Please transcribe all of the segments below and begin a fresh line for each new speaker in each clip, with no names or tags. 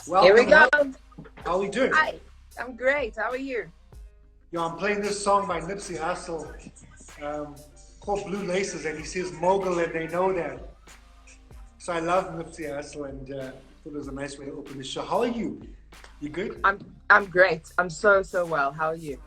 Here we
Welcome,
go.
hello. How are we doing?
Hi, I'm great. How are you?
Yeah, I'm playing this song by Nipsey Hussle um, called Blue Laces, and he says mogul, and they know that. So I love Nipsey Hussle, and thought it was a nice way to open the show. How are you? You good?
I'm great. I'm so well. How are you?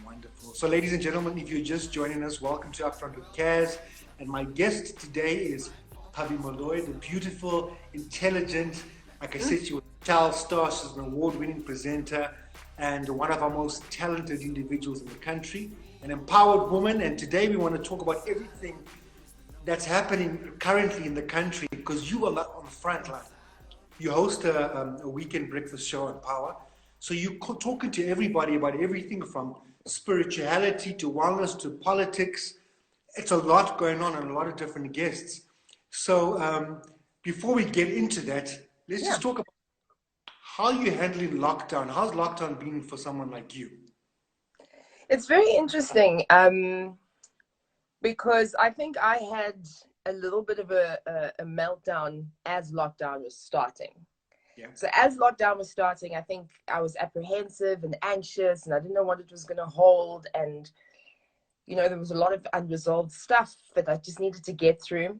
Wonderful. So, ladies and gentlemen, if you're just joining us, welcome to Upfront with Kaz. And my guest today is Pabi Molloy, the beautiful, intelligent, like I said, she was a child star. She's an award-winning presenter and one of our most talented individuals in the country, an empowered woman. And today we want to talk about everything that's happening currently in the country because you are on the front line. You host a weekend breakfast show on Power. So you're talking to everybody about everything from spirituality to wellness to politics. It's a lot going on and a lot of different guests. So before we get into that, let's
Yeah,
just talk about how you're handling lockdown. How's lockdown been for someone like you?
it's very interesting. Because I think I had a little bit of a meltdown as lockdown was starting.
Yeah.
So as lockdown was starting, I think I was apprehensive and anxious, and I didn't know what it was going to hold. And there was a lot of unresolved stuff that I just needed to get through.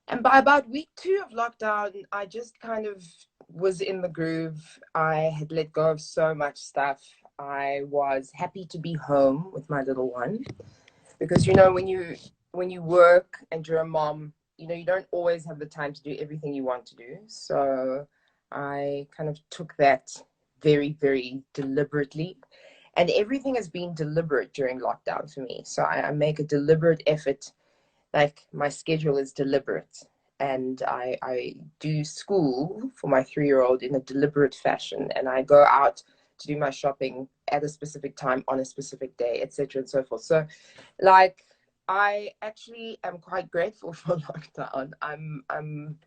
And by about week 2 of lockdown, I just kind of was in the groove. I had let go of so much stuff. I was happy to be home with my little one because when you work and you're a mom, you don't always have the time to do everything you want to do. So I kind of took that very, very deliberately. And everything has been deliberate during lockdown for me. So I make a deliberate effort, like my schedule is deliberate, and I do school for my 3-year-old in a deliberate fashion, and I go out to do my shopping at a specific time on a specific day, etc. and so forth. So like I actually am quite grateful for lockdown. I'm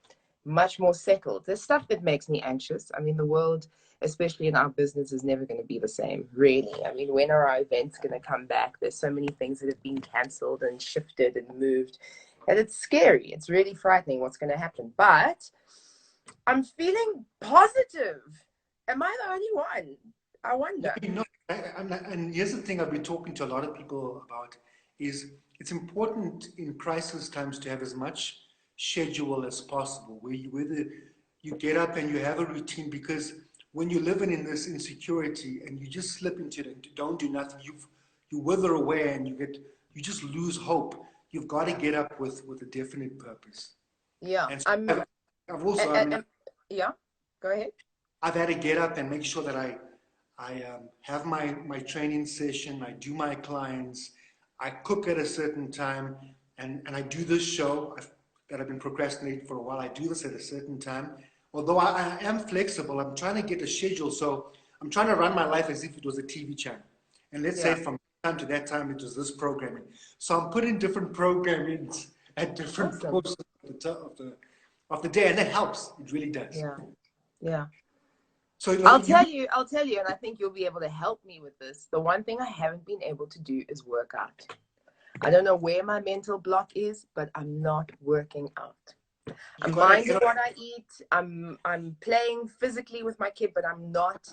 much more settled. There's stuff that makes me anxious. I mean, the world, especially in our business, is never going to be the same, really. I mean, when are our events going to come back? There's so many things that have been cancelled and shifted and moved. And it's scary. It's really frightening what's going to happen. But I'm feeling positive. Am I the only one? I
No,
wonder.
and here's the thing I've been talking to a lot of people about is it's important in crisis times to have as much schedule as possible, whether you get up and you have a routine, because when you're living in this insecurity and you just slip into it and don't do nothing, you wither away and you just lose hope. You've got to get up with a definite purpose.
Yeah.
And so I've also, I mean,
Yeah. Go ahead.
I've had to get up and make sure that I have my training session, I do my clients, I cook at a certain time, and I do this show that I've been procrastinating for a while. I do this at a certain time. Although I am flexible, I'm trying to get a schedule. So I'm trying to run my life as if it was a TV channel. And let's say
Yeah.
from time to that time, it was this programming. So I'm putting different programmings at different
Awesome.
posts of the day, and that helps. It really does.
Yeah. Yeah.
So
I'll tell you, and I think you'll be able to help me with this. The one thing I haven't been able to do is work out. I don't know where my mental block is, but I'm not working out.
you
I'm
gotta
minding
get
what I eat. I'm playing physically with my kid, but I'm not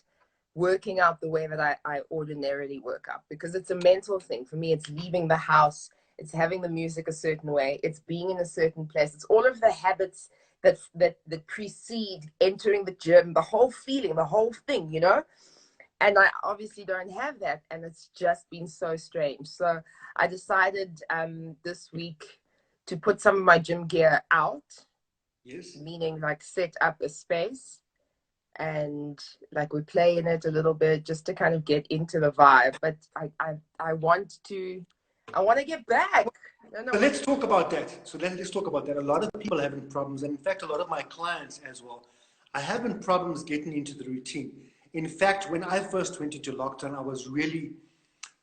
working out the way that I ordinarily work out because it's a mental thing. For me, it's leaving the house, it's having the music a certain way, it's being in a certain place, it's all of the habits that precede entering the gym, the whole feeling, the whole thing. And I obviously don't have that, and it's just been so strange. So I decided this week to put some of my gym gear out,
yes.
meaning like set up a space and like we play in it a little bit just to kind of get into the vibe. But I want to get back. I don't know
So
what.
let's talk about that. Let's talk about that. A lot of people are having problems, and in fact, a lot of my clients as well are having problems getting into the routine. In fact, when I first went into lockdown, I was really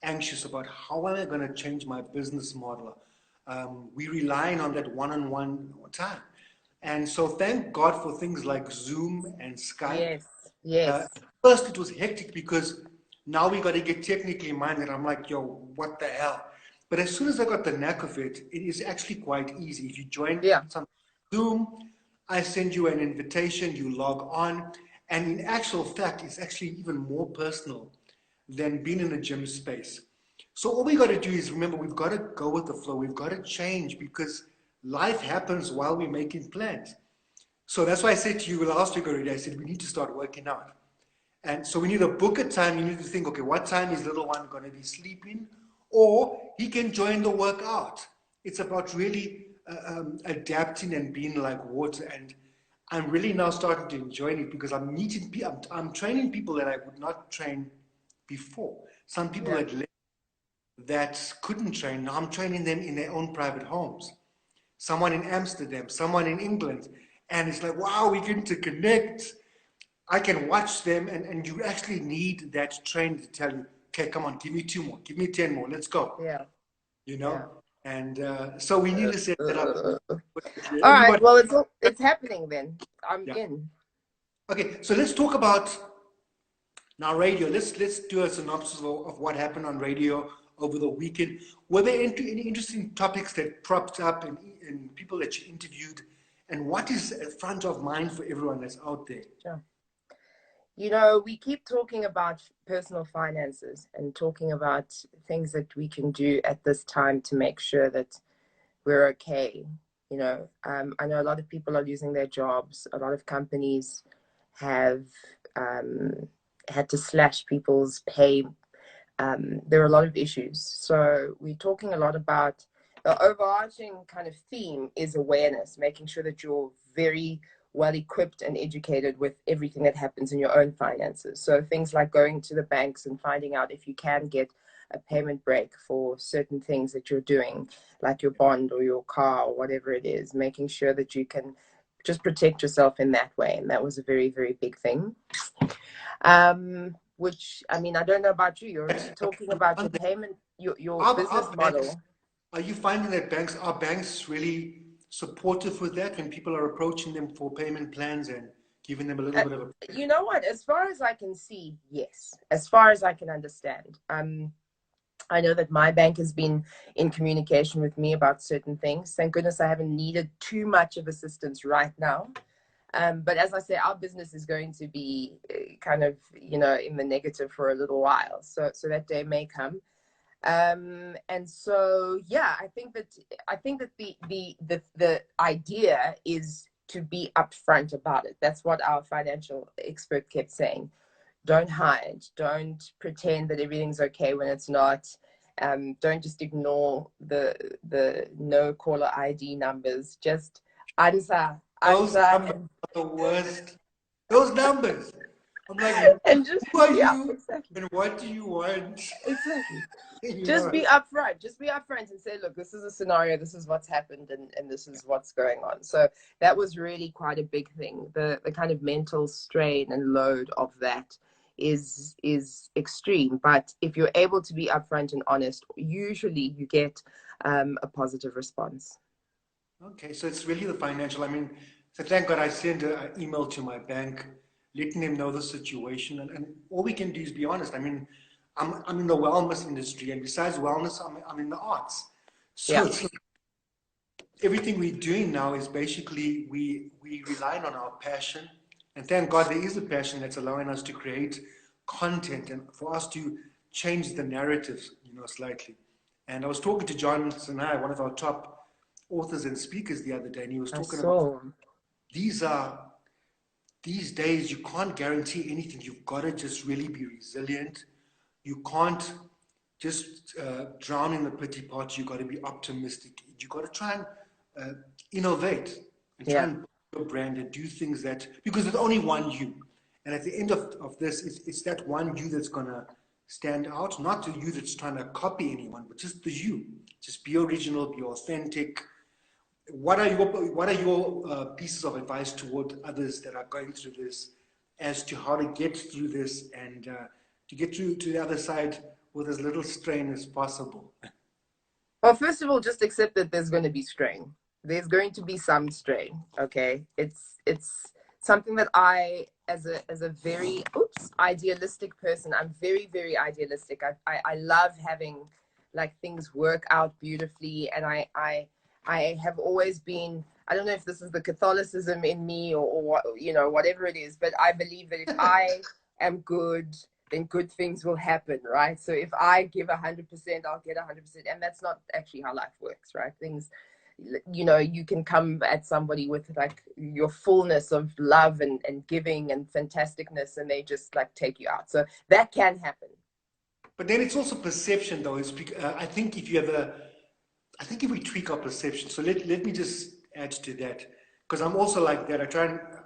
anxious about how am I going to change my business model. We're relying on that one-on-one time, and so thank God for things like Zoom and Skype.
Yes, yes,
First, it was hectic because now we got to get technically minded. I'm like, yo, what the hell? But as soon as I got the knack of it, it is actually quite easy. If you join
yeah,
some Zoom, I send you an invitation, you log on, And in actual fact, it's actually even more personal than being in a gym space. So all we got to do is remember, we've got to go with the flow. We've got to change because life happens while we're making plans. So that's why I said to you last week already, I said, we need to start working out. And so we need to book a time. You need to think, okay, what time is little one going to be sleeping? Or he can join the workout. It's about really adapting and being like water. And I'm really now starting to enjoy it because I'm meeting people, I'm training people that I would not train before. Some people
Yeah.
that couldn't train, now I'm training them in their own private homes. Someone in Amsterdam, someone in England. And it's like, wow, we get to connect. I can watch them, and you actually need that trainer to tell you, okay, come on, give me 2 more, give me 10 more, let's go.
Yeah.
You
Yeah.
know? And so we need to set that up.
All right.
Everybody,
Well, it's happening then. I'm
yeah.
in.
Okay, so let's talk about now radio. Let's do a synopsis of what happened on radio over the weekend. Were there any interesting topics that propped up and people that you interviewed? And what is front of mind for everyone that's out there?
Sure. You know, we keep talking about personal finances and talking about things that we can do at this time to make sure that we're okay. You know, I know a lot of people are losing their jobs. A lot of companies have had to slash people's pay. There are a lot of issues. So we're talking a lot about the overarching kind of theme is awareness, making sure that you're very well equipped and educated with everything that happens in your own finances. So things like going to the banks and finding out if you can get a payment break for certain things that you're doing, like your bond or your car or whatever it is, making sure that you can just protect yourself in that way. And that was a very, very big thing. Which, I mean, I don't know about you. You're already talking about your payment, your business model.
Are you finding that are banks really supportive with that when people are approaching them for payment plans and giving them a little bit of a...
You know what? As far as I can see, yes. As far as I can understand. I know that my bank has been in communication with me about certain things. Thank goodness I haven't needed too much of assistance right now. But as I say, our business is going to be kind of, you know, in the negative for a little while. So that day may come. And so, yeah, I think that the idea is to be upfront about it. That's what our financial expert kept saying. Don't hide. Don't pretend that everything's okay when it's not. Don't just ignore the no caller ID numbers. Just answer,
Those numbers
and
are the worst. Those numbers. I'm like,
and just,
who are
yeah,
you
exactly.
and what do you want?
Exactly.
You
Just
know?
be upfront. Just be upfront and say, look, this is a scenario, this is what's happened, and this is what's going on. So that was really quite a big thing. The kind of mental strain and load of that is extreme. But if you're able to be upfront and honest, usually you get a positive response.
Okay, so it's really the financial. I mean, so thank God I sent an email to my bank, letting them know the situation, and all we can do is be honest. I mean, I'm in the wellness industry, and besides wellness, I'm in the arts. So
Yeah.
it's like everything we're doing now is basically we relying on our passion, and thank God there is a passion that's allowing us to create content and for us to change the narratives, you know, slightly. And I was talking to John Sinai, one of our top authors and speakers the other day, and he was
I
talking about
saw.
these are these days you can't guarantee anything. You've got to just really be resilient. You can't just drown in the pity pot. You've got to be optimistic. You've got to try and innovate and try
Yeah.
and build your brand and do things that, because there's only one you. And at the end of this, it's that one you that's going to stand out, not the you that's trying to copy anyone, but just the you. Just be original, be authentic. What are your pieces of advice toward others that are going through this as to how to get through this and to get through to the other side with as little strain as possible?
Well, first of all, just accept that there's going to be strain. There's going to be some strain. Okay, it's something that as a very idealistic person, I'm very, very idealistic. I love having like things work out beautifully, and I have always been I don't know if this is the Catholicism in me or what, you know, whatever it is, but I believe that if I am good, then good things will happen, right? So if I give 100%, I'll get 100%. And that's not actually how life works, right? Things, you know, you can come at somebody with like your fullness of love and giving and fantasticness, and they just like take you out. So that can happen.
But then it's also perception, though. I think if you have I think if we tweak our perception, so let me just add to that, because I'm also like that.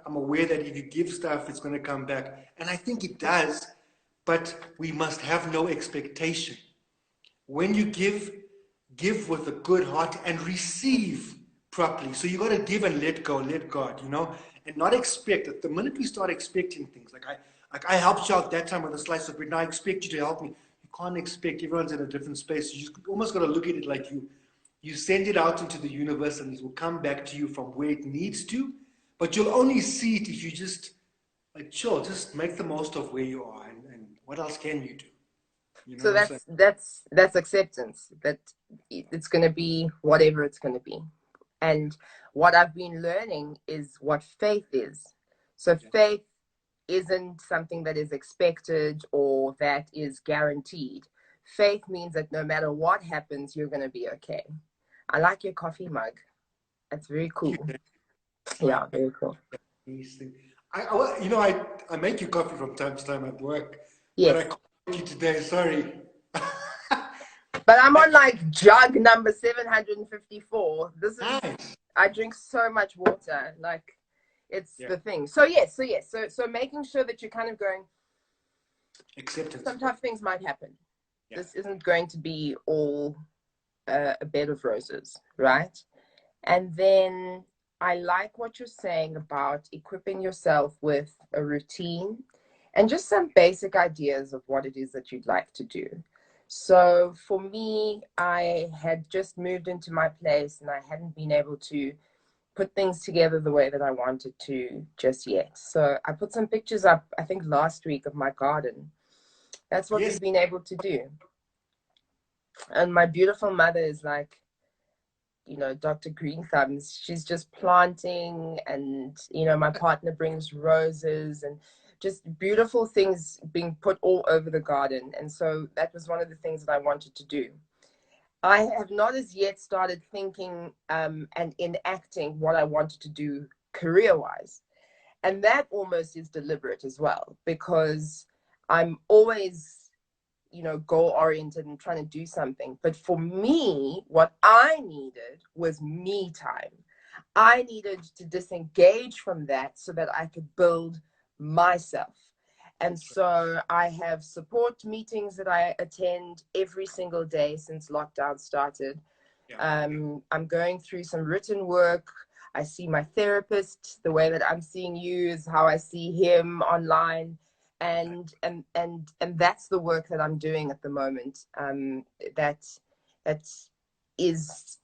I'm aware that if you give stuff, it's going to come back. And I think it does, but we must have no expectation. When you give with a good heart and receive properly. So you got to give and let go, let God, you know, and not expect it. The minute we start expecting things, like I helped you out that time with a slice of bread, now I expect you to help me. You can't expect. Everyone's in a different space. You just almost got to look at it like you send it out into the universe, and it will come back to you from where it needs to. But you'll only see it if you just like chill, just make the most of where you are, and what else can you do? You
So
know, so
that's acceptance, that it's going to be whatever it's going to be. And what I've been learning is what faith is. So
yeah.
faith isn't something that is expected or that is guaranteed. Faith means that no matter what happens, you're going to be okay. I like your coffee mug. It's very cool.
I
Yeah, very cool.
these things. I make you coffee from time to time at work, but I
Yes.
can't make you today. Sorry.
But I'm on like jug number 754.
Nice.
I drink so much water. Like, it's
Yeah.
the thing. So yes, so making sure that you're kind of going,
Acceptance.
some tough things might happen.
Yeah.
This isn't going to be all a bed of roses, right? And then I like what you're saying about equipping yourself with a routine and just some basic ideas of what it is that you'd like to do. So for me, I had just moved into my place and I hadn't been able to put things together the way that I wanted to just yet. So I put some pictures up, I think last week, of my garden. That's what
Yes.
we've been able to do. And my beautiful mother is like, you know, Dr. Green Thumbs. She's just planting, and, you know, my partner brings roses and just beautiful things being put all over the garden. And so that was one of the things that I wanted to do. I have not as yet started thinking and enacting what I wanted to do career-wise. And that almost is deliberate as well, because I'm always, you know, goal oriented and trying to do something. But for me, what I needed was me time. I needed to disengage from that so that I could build myself. And so I have support meetings that I attend every single day since lockdown started.
Yeah.
I'm going through some written work. I see my therapist. The way that I'm seeing you is how I see him online, and that's the work that I'm doing at the moment. That that is,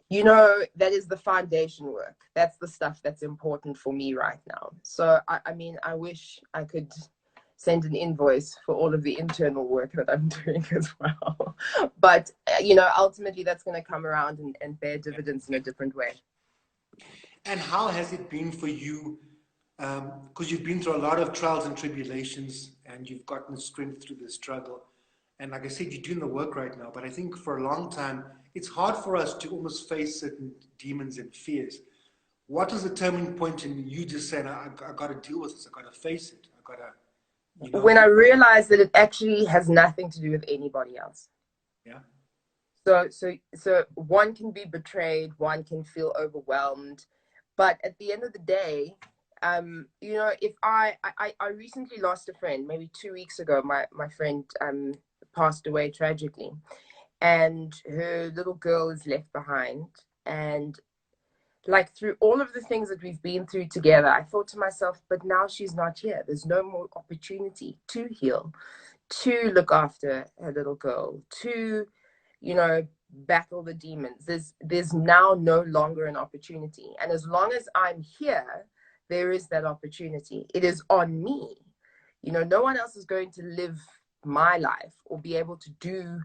you know, that is the foundation work. That's the stuff that's important for me right now. So I mean, I wish I could send an invoice for all of the internal work that I'm doing as well. But you know, ultimately that's going to come around and bear dividends in a different way.
And how has it been for you? Because you've been through a lot of trials and tribulations, and you've gotten the strength through the struggle. And like I said, you're doing the work right now. But I think for a long time, it's hard for us to almost face certain demons and fears. What was the turning point in you just saying, I got to deal with this, I got to face it, I got to, you know,
When I realized that it actually has nothing to do with anybody else.
yeah.
So one can be betrayed, one can feel overwhelmed, but at the end of the day, you know, if I recently lost a friend, maybe 2 weeks ago. My friend passed away tragically, and her little girl is left behind. And like, through all of the things that we've been through together, I thought to myself, but now she's not here. There's no more opportunity to heal, to look after her little girl, to, you know, battle the demons. There's now no longer an opportunity. And as long as I'm here, there is that opportunity. It is on me. You know, no one else is going to live my life or be able to do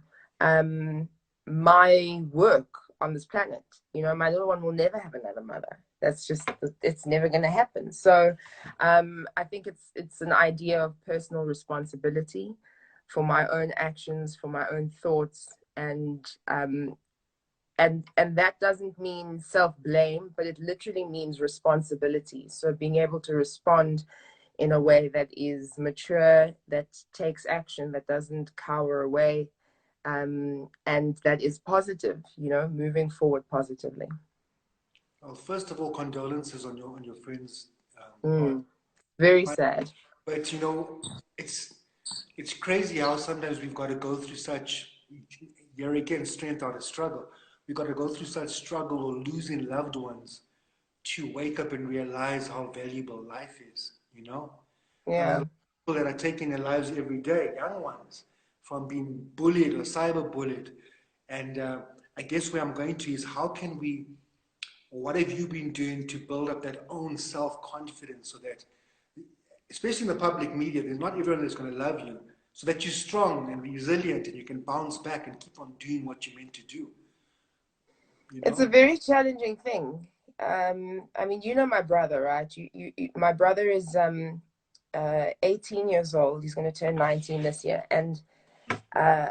my work on this planet. You know, my little one will never have another mother. That's just, it's never going to happen. So I think it's an idea of personal responsibility for my own actions, for my own thoughts, and that doesn't mean self-blame, but it literally means responsibility. So being able to respond in a way that is mature, that takes action, that doesn't cower away, and that is positive, you know, moving forward positively.
Well, first of all, condolences on your friends.
Very
But,
sad.
but you know, it's crazy how sometimes we've got to go through such, here again, strength out of struggle. We've got to go through such struggle or losing loved ones to wake up and realize how valuable life is, you know?
Yeah.
People that are taking their lives every day, young ones, from being bullied or cyberbullied. And I guess where I'm going to is how can we, what have you been doing to build up that own self-confidence so that, especially in the public media, there's not everyone that's going to love you, so that you're strong and resilient and you can bounce back and keep on doing what you're meant to do, you
It's a
know?
very challenging thing. I mean, you know my brother, right? My brother is 18 years old. He's going to turn 19 this year. And uh,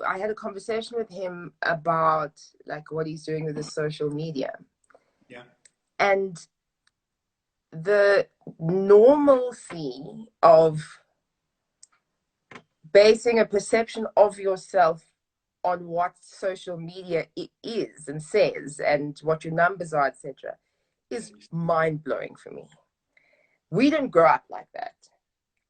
I had a conversation with him about like what he's doing with his social media.
Yeah.
And the normalcy of basing a perception of yourself on what social media is and says and what your numbers are, etc., is mind-blowing for me. We didn't grow up like that.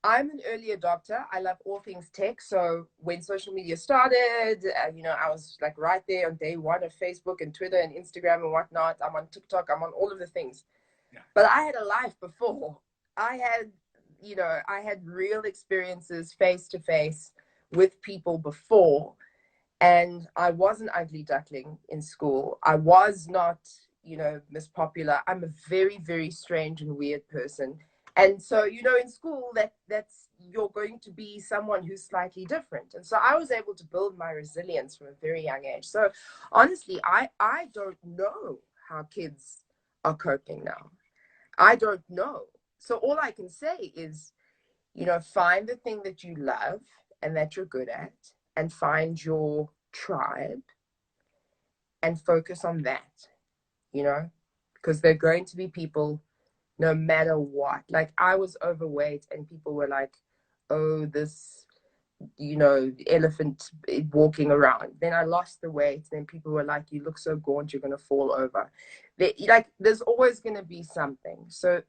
I'm an early adopter. I love all things tech. So when social media started, you know, I was like right there on day one of Facebook and Twitter and Instagram and whatnot. I'm on TikTok. I'm on all of the things.
Yeah.
But I had a life before. I had, you know, I had real experiences face to face with people before. And I was an ugly duckling in school. I was not, you know, Miss Popular. I'm a very, very strange and weird person. And so, you know, in school, that's you're going to be someone who's slightly different. And so I was able to build my resilience from a very young age. So honestly, I don't know how kids are coping now. I don't know. So all I can say is, you know, find the thing that you love and that you're good at, and find your tribe and focus on that, you know, because there are going to be people no matter what. Like I was overweight and people were like, oh, this, you know, elephant walking around. Then I lost the weight. Then people were like, you look so gaunt, you're going to fall over. Like there's always going to be something. So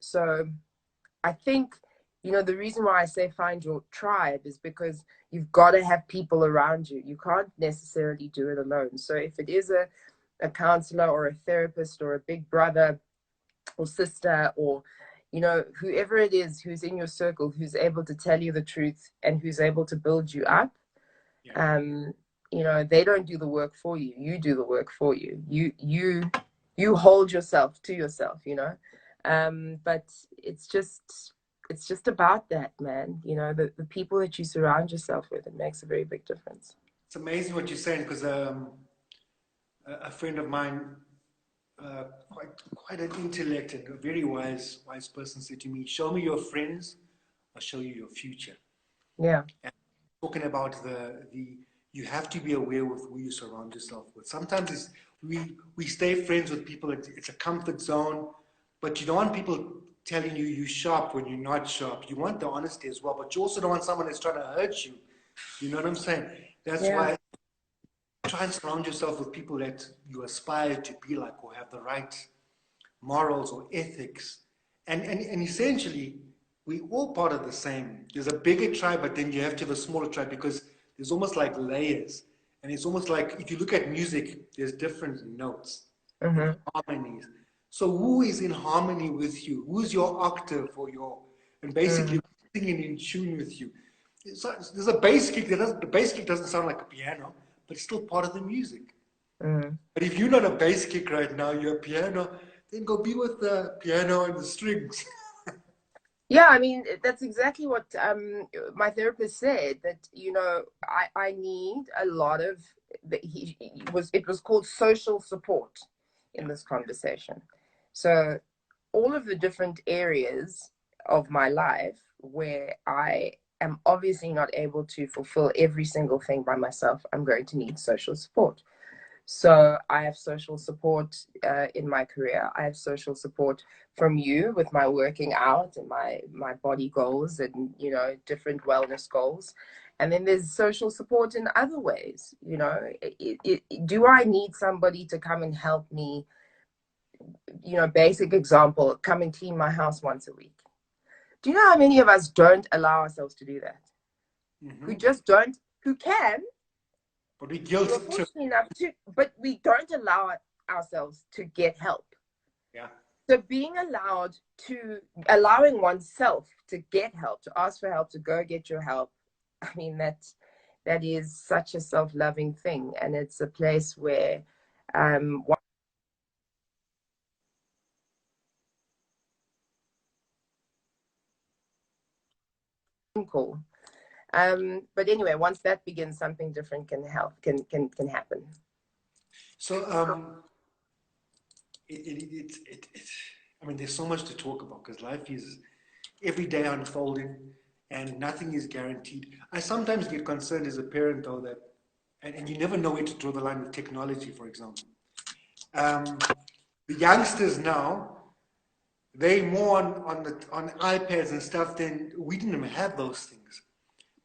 I think, you know, the reason why I say find your tribe is because you've got to have people around you. You can't necessarily do it alone. So if it is a counselor or a therapist or a big brother or sister or, you know, whoever it is who's in your circle, who's able to tell you the truth and who's able to build you up,
Yeah.
you know, they don't do the work for you. You do the work for you. You hold yourself to yourself, you know. But it's just about that, man. You know, the people that you surround yourself with, it makes a very big difference.
It's amazing what you're saying because a friend of mine, quite an intellect and a very wise person, said to me, "Show me your friends, I'll show you your future."
Yeah.
And talking about the you have to be aware with who you surround yourself with. Sometimes we stay friends with people. It's a comfort zone, but you don't want people telling you you're sharp when you're not sharp. You want the honesty as well, but you also don't want someone that's trying to hurt you. You know what I'm saying? That's
Yeah.
why try and surround yourself with people that you aspire to be like or have the right morals or ethics. And essentially, we all part of the same. There's a bigger tribe, but then you have to have a smaller tribe because there's almost like layers. And it's almost like if you look at music, there's different notes and
Mm-hmm.
harmonies. So who is in harmony with you? Who's your octave or your, and basically
Mm,
singing in tune with you? So there's a bass kick the bass kick doesn't sound like a piano, but it's still part of the music.
mm.
But if you're not a bass kick right now, you're a piano, then go be with the piano and the strings.
Yeah, I mean, that's exactly what my therapist said, that, you know, I need a lot of it was called social support in this conversation. So all of the different areas of my life where I am obviously not able to fulfill every single thing by myself, I'm going to need social support. So I have social support in my career. I have social support from you with my working out and my body goals and, you know, different wellness goals. And then there's social support in other ways. You know, do I need somebody to come and help me? You know, basic example, come and clean my house once a week. Do you know how many of us don't allow ourselves to do that?
Mm-hmm.
Who just don't, who can,
but we
who are
guilt trip.
fortunate enough to, but we don't allow ourselves to get help.
Yeah.
So allowing oneself to get help, to ask for help, to go get your help, I mean, that is such a self-loving thing. And it's a place where cool. But anyway, once that begins, something different can happen.
So I mean, there's so much to talk about because life is every day unfolding and nothing is guaranteed. I sometimes get concerned as a parent, though, that, and you never know where to draw the line with technology, for example. The youngsters now, they more on iPads and stuff than we didn't even have those things.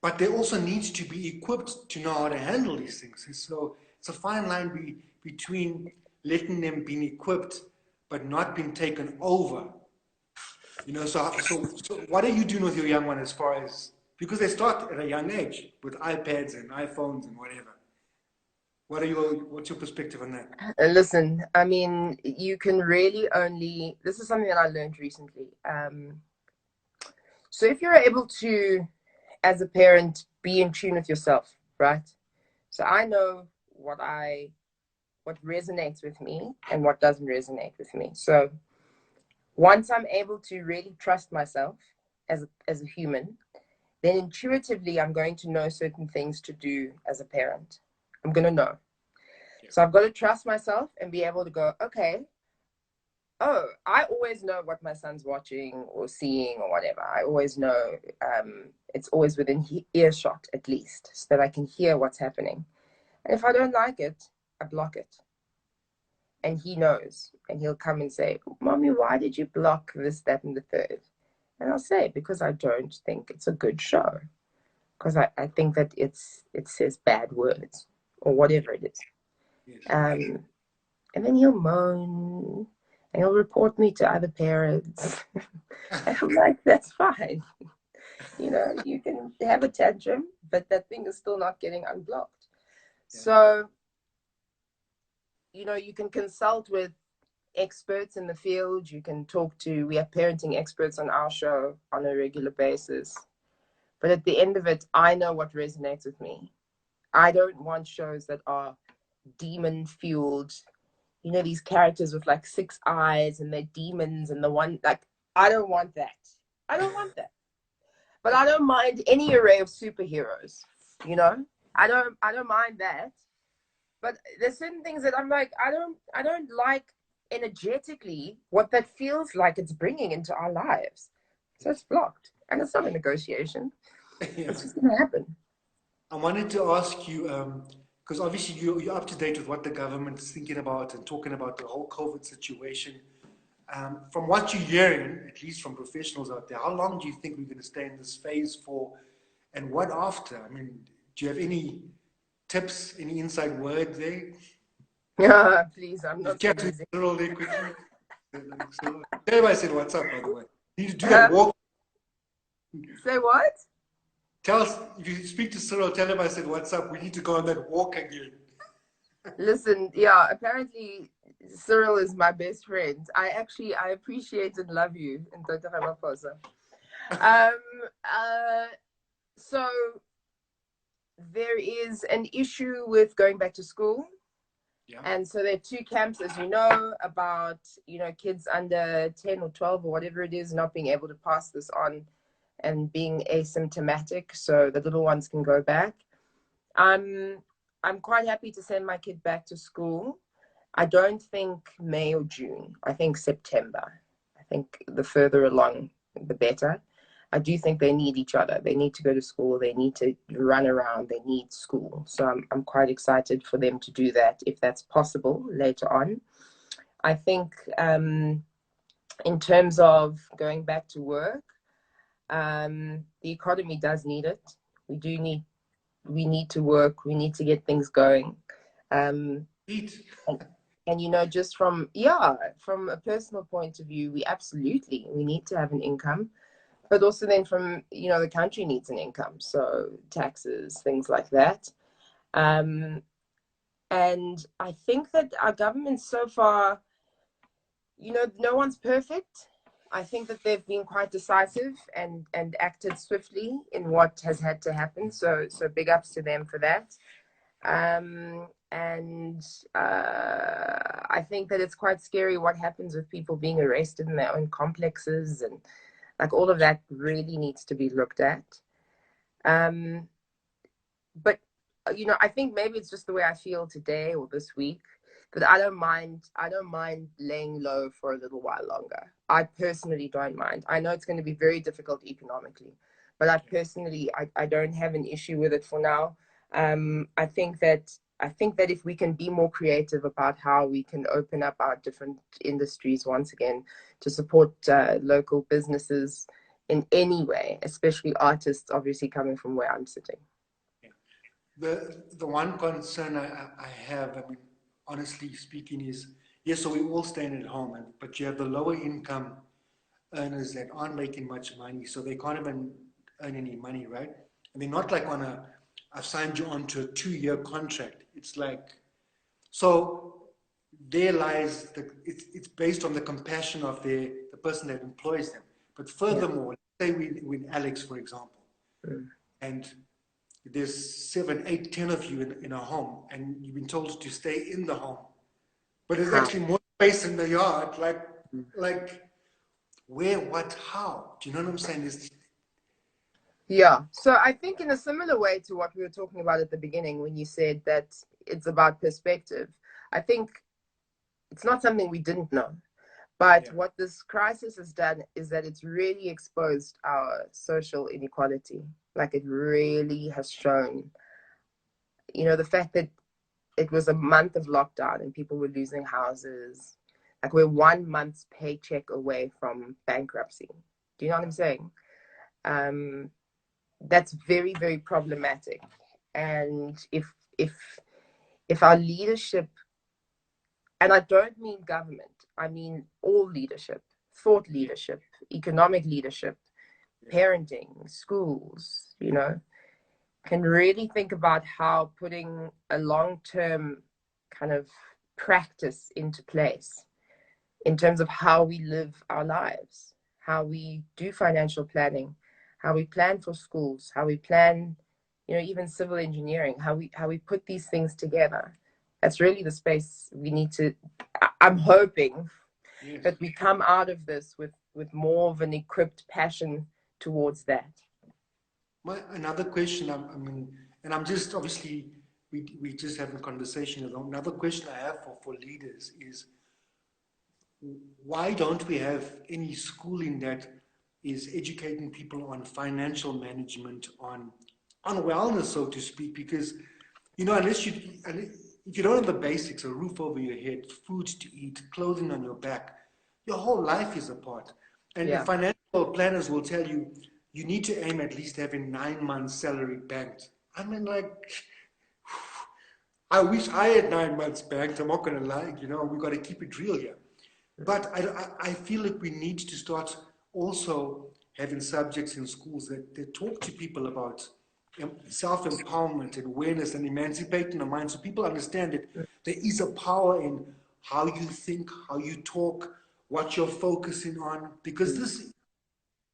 But they also need to be equipped to know how to handle these things. And so it's a fine line between letting them be equipped but not being taken over. You know, so what are you doing with your young one as far as, because they start at a young age with iPads and iPhones and whatever. What's your perspective on that?
Listen, I mean, you can really only, this is something that I learned recently. So if you're able to, as a parent, be in tune with yourself, right? So I know what resonates with me and what doesn't resonate with me. So once I'm able to really trust myself as a human, then intuitively I'm going to know certain things to do as a parent. I'm going to know. So I've got to trust myself and be able to go, okay, oh, I always know what my son's watching or seeing or whatever. I always know, it's always within earshot at least, so that I can hear what's happening. And if I don't like it, I block it. And he knows, and he'll come and say, Mommy, why did you block this, that, and the third? And I'll say, because I don't think it's a good show. Because I think that it says bad words or whatever it is.
Yes.
And then he'll moan and he'll report me to other parents. And I'm like, that's fine. You know, you can have a tantrum, but that thing is still not getting unblocked. Yeah. So, you know, you can consult with experts in the field. You can talk to, we have parenting experts on our show on a regular basis. But at the end of it, I know what resonates with me. I don't want shows that are demon fueled. You know, these characters with like 6 eyes and they're demons and the one, like, I don't want that. I don't want that. But I don't mind any array of superheroes, you know? I don't mind that. But there's certain things that I'm like, I don't like energetically what that feels like it's bringing into our lives. So it's blocked. And it's not a negotiation. Yeah. It's just going to happen.
I wanted to ask you, because obviously you're up to date with what the government is thinking about and talking about the whole COVID situation. From what you're hearing, at least from professionals out there, how long do you think we're going to stay in this phase for, and what after? I mean, do you have any tips, any inside word there?
Yeah, please, I'm not.
Get to Cyril there quickly. Everybody said what's up, by the way. You need to do that walk.
Say what?
Tell us, if you speak to Cyril, tell him I said what's up. We need to go on that walk again.
Listen, yeah, apparently Cyril is my best friend. I appreciate and love you. So there is an issue with going back to school. Yeah. And so there are 2 camps, as you know, about, you know, kids under 10 or 12 or whatever it is, not being able to pass this on and being asymptomatic, so the little ones can go back. I'm quite happy to send my kid back to school. I don't think May or June. I think September. I think the further along, the better. I do think they need each other. They need to go to school. They need to run around. They need school. So I'm quite excited for them to do that if that's possible later on. I think in terms of going back to work, the economy does need it. We need to work. We need to get things going.
Eat.
And just from a personal point of view, we need to have an income, but also then from the country needs an income, so taxes, things like that. And I think that our government so far, no one's perfect. I think that they've been quite decisive and acted swiftly in what has had to happen. So big ups to them for that. And I think that it's quite scary what happens with people being arrested in their own complexes, and like all of that really needs to be looked at. But I think maybe it's just the way I feel today or this week, that I don't mind laying low for a little while longer. I personally don't mind. I know it's going to be very difficult economically, but I don't have an issue with it for now. I think that if we can be more creative about how we can open up our different industries once again to support local businesses in any way, especially artists, obviously coming from where I'm sitting.
The one concern I have, I mean, honestly speaking, is yes, so we all staying at home, but you have the lower income earners that aren't making much money, so they can't even earn any money, right? I mean, not like I've signed you onto a 2-year contract. It's like, so there lies it's based on the compassion of the person that employs them. But furthermore, say we with Alex, for example, and there's 7, 8, 10 of you in a home, and you've been told to stay in the home, but there's actually more space in the yard. Like where, what, how? Do you know what I'm saying?
Yeah. So I think in a similar way to what we were talking about at the beginning, when you said that it's about perspective, I think it's not something we didn't know. But what this crisis has done is that it's really exposed our social inequality. Like it really has shown, the fact that it was a month of lockdown and people were losing houses. Like we're 1 month's paycheck away from bankruptcy. Do you know what I'm saying? That's very, very problematic. And if our leadership, and I don't mean government, I mean all leadership, thought leadership, economic leadership, parenting, schools, can really think about how putting a long-term kind of practice into place in terms of how we live our lives, how we do financial planning, how we plan for schools, how we plan, even civil engineering, how we put these things together. That's really the space we need to. I'm hoping that we come out of this with more of an equipped passion towards that.
Another question, I mean, and I'm just obviously we just having a conversation. Another question I have for leaders is, why don't we have any schooling that is educating people on financial management, on wellness, so to speak? Because if you don't have the basics, a roof over your head, food to eat, clothing on your back, your whole life is apart. And financial planners will tell you, you need to aim at least having 9 months salary banked. I mean, like, I wish I had 9 months banked. I'm not going to lie, we've got to keep it real here. But I feel like we need to start also having subjects in schools that talk to people about self-empowerment and awareness and emancipating the mind, so people understand that there is a power in how you think, how you talk, what you're focusing on, because this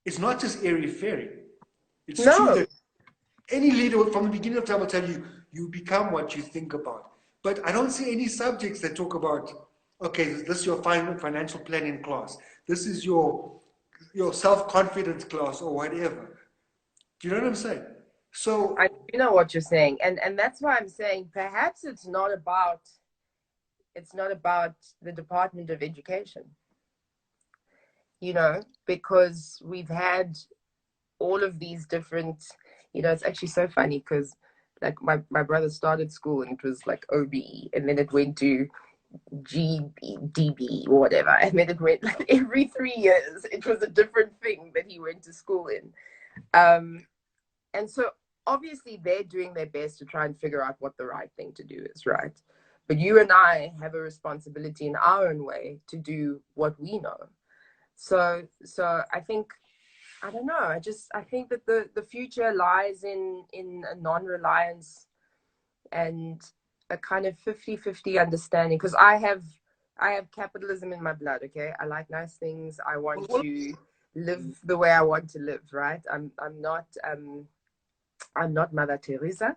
is not just airy-fairy. It's true that any leader from the beginning of time will tell you, you become what you think about. But I don't see any subjects that talk about, okay, this is your financial planning class. This is your self-confidence class or whatever. Do you know what I'm saying? So,
I do know what you're saying, and that's why I'm saying perhaps it's not about the Department of Education, because we've had all of these different, it's actually so funny because like my brother started school and it was like OBE, and then it went to GDB or whatever, and then it went like every 3 years it was a different thing that he went to school in. And so obviously they're doing their best to try and figure out what the right thing to do is, right? But you and I have a responsibility in our own way to do what we know. So I think, I don't know, I think that the future lies in a non-reliance and a kind of 50-50 understanding, because I have capitalism in my blood. Okay, I like nice things. I want to live the way I want to live, right? I'm not Mother Teresa.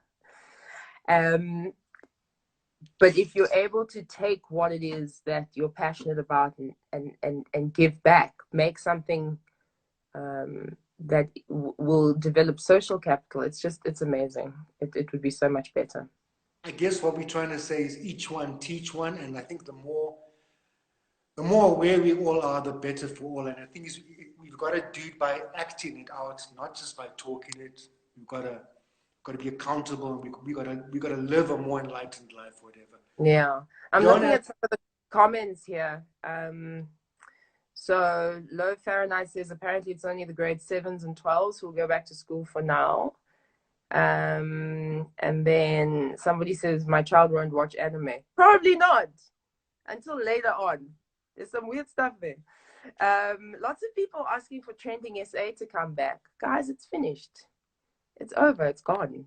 But if you're able to take what it is that you're passionate about and give back, make something that will develop social capital, it's amazing. It would be so much better.
I guess what we're trying to say is each one teach one, and I think the more aware we all are, the better for all. And I think we've got to do it by acting it out, not just by talking it. We've got to be accountable. We got to live a more enlightened life, whatever.
Yeah, I'm looking
Joanna,
at some of the comments here. So Low Fahrenheit says apparently it's only the grade 7s and 12s who will go back to school for now. And then somebody says my child won't watch anime. Probably not until later on. There's some weird stuff there. Lots of people asking for Trending SA to come back. Guys, it's finished. It's over. It's gone.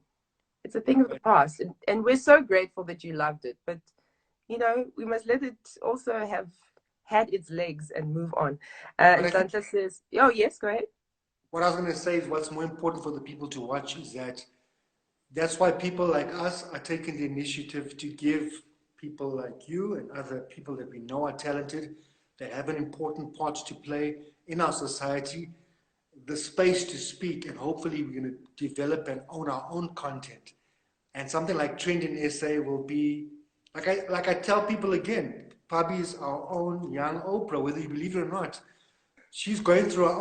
It's a thing of the past. And we're so grateful that you loved it. But, we must let it also have had its legs and move on. And Santa says, oh, yes, go ahead.
what I was going to say is what's more important for the people to watch is that's why people like us are taking the initiative to give people like you and other people that we know are talented, that have an important part to play in our society, the space to speak, and hopefully we're going to develop and own our own content. And something like Trend in SA will be, like I tell people again, Pabi is our own young Oprah, whether you believe it or not. She's going through her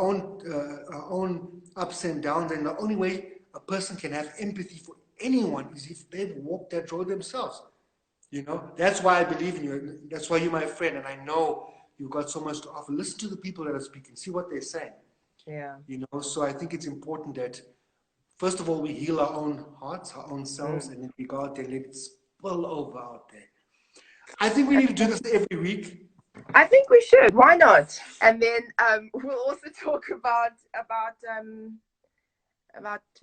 own ups and downs, and the only way a person can have empathy for anyone is if they've walked that road themselves. That's why I believe in you. That's why you're my friend, and I know you've got so much to offer. Listen to the people that are speaking, see what they're saying.
Yeah.
So I think it's important that first of all we heal our own hearts, our own selves, and then we go out there and let it spill over out there. I think we need to do this every week.
I think we should. Why not? And then we'll also talk about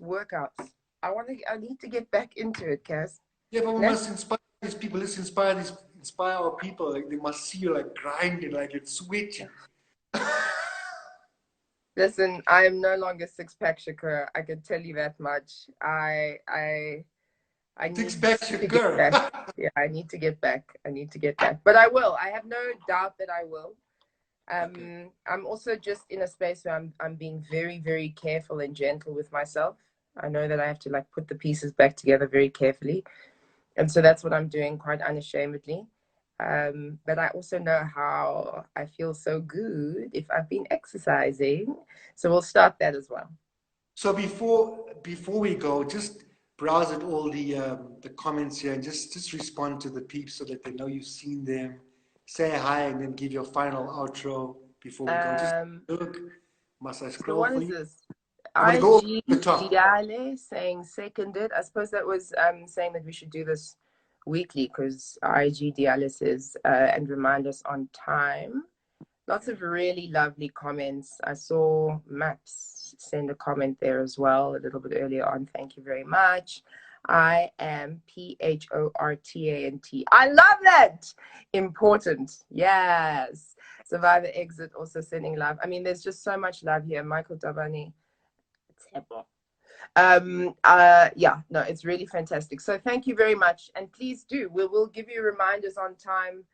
workouts. I need to get back into it, Kaz.
Yeah, but we must inspire these people. Let's inspire our people. Like they must see you like grinding, like it's sweating.
Listen, I am no longer six-pack Shakur. I can tell you that much. I need to get back. Yeah, I need to get back. But I will. I have no doubt that I will. I'm also just in a space where I'm being very, very careful and gentle with myself. I know that I have to like put the pieces back together very carefully. And so that's what I'm doing quite unashamedly. But I also know how I feel so good if I've been exercising. So we'll start that as well.
So before we go, just browse at all the comments here and just respond to the peeps so that they know you've seen them. Say hi and then give your final outro before we go. Just look. Must I scroll
so what
for
is
you?
this?
I'm gonna go over the top.
Diale saying seconded. I suppose that was saying that we should do this weekly because IG Diale says and remind us on time. Lots of really lovely comments. I saw Maps send a comment there as well a little bit earlier on. Thank you very much. I am PHORTANT. I love that. Important. Yes. Survivor Exit also sending love. I mean, there's just so much love here. Michael Tabani. Yeah, no, it's really fantastic. So thank you very much. And please do. We'll give you reminders on time.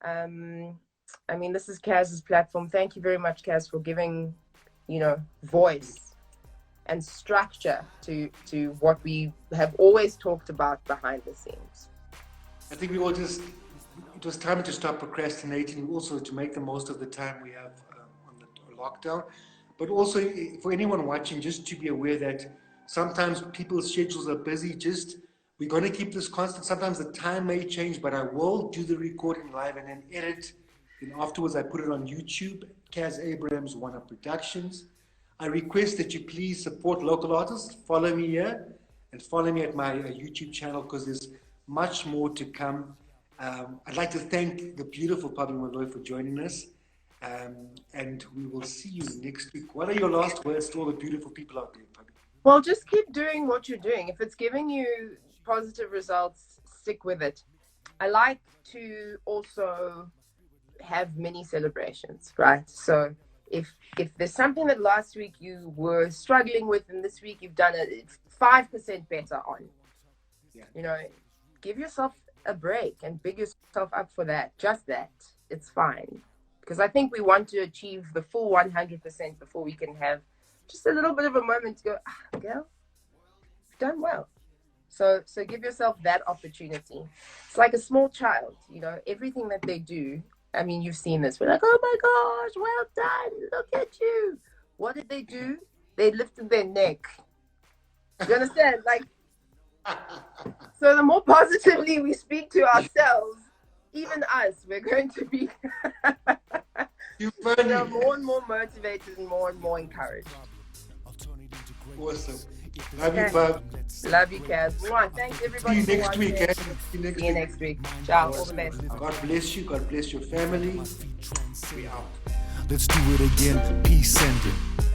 I mean, this is Kaz's platform. Thank you very much, Kaz, for giving, voice and structure to what we have always talked about behind the scenes.
I think we all just, it was time to stop procrastinating, also to make the most of the time we have on the lockdown. But also for anyone watching, just to be aware that sometimes people's schedules are busy. Just, we're going to keep this constant. Sometimes the time may change, but I will do the recording live and then edit. And afterwards, I put it on YouTube, Kaz Abrams, One Up Productions. I request that you please support local artists. Follow me here and follow me at my YouTube channel, because there's much more to come. I'd like to thank the beautiful Pabi Molloy for joining us. And we will see you next week. What are your last words to all the beautiful people out there, Pabi?
Well, just keep doing what you're doing. If it's giving you positive results, stick with it. I like to also have mini celebrations, right? So if there's something that last week you were struggling with and this week you've done it 5% better on, you know, give yourself a break and big yourself up for that. Just that. It's fine. Because I think we want to achieve the full 100% before we can have just a little bit of a moment to go, girl, you've done well. So give yourself that opportunity. It's like a small child, you know, everything that they do. I mean, you've seen this. We're like, oh my gosh, well done. Look at you. What did they do? They lifted their neck. You understand? Like, so the more positively we speak to ourselves, even us, we're going to be more and more motivated and more encouraged.
Awesome. Love you, Bob.
Love you, Kaz. Thanks, everybody.
See you next week.
See you next week. Ciao. All the best.
God bless you. God bless your family. We out.
Let's do it again. Peace sending.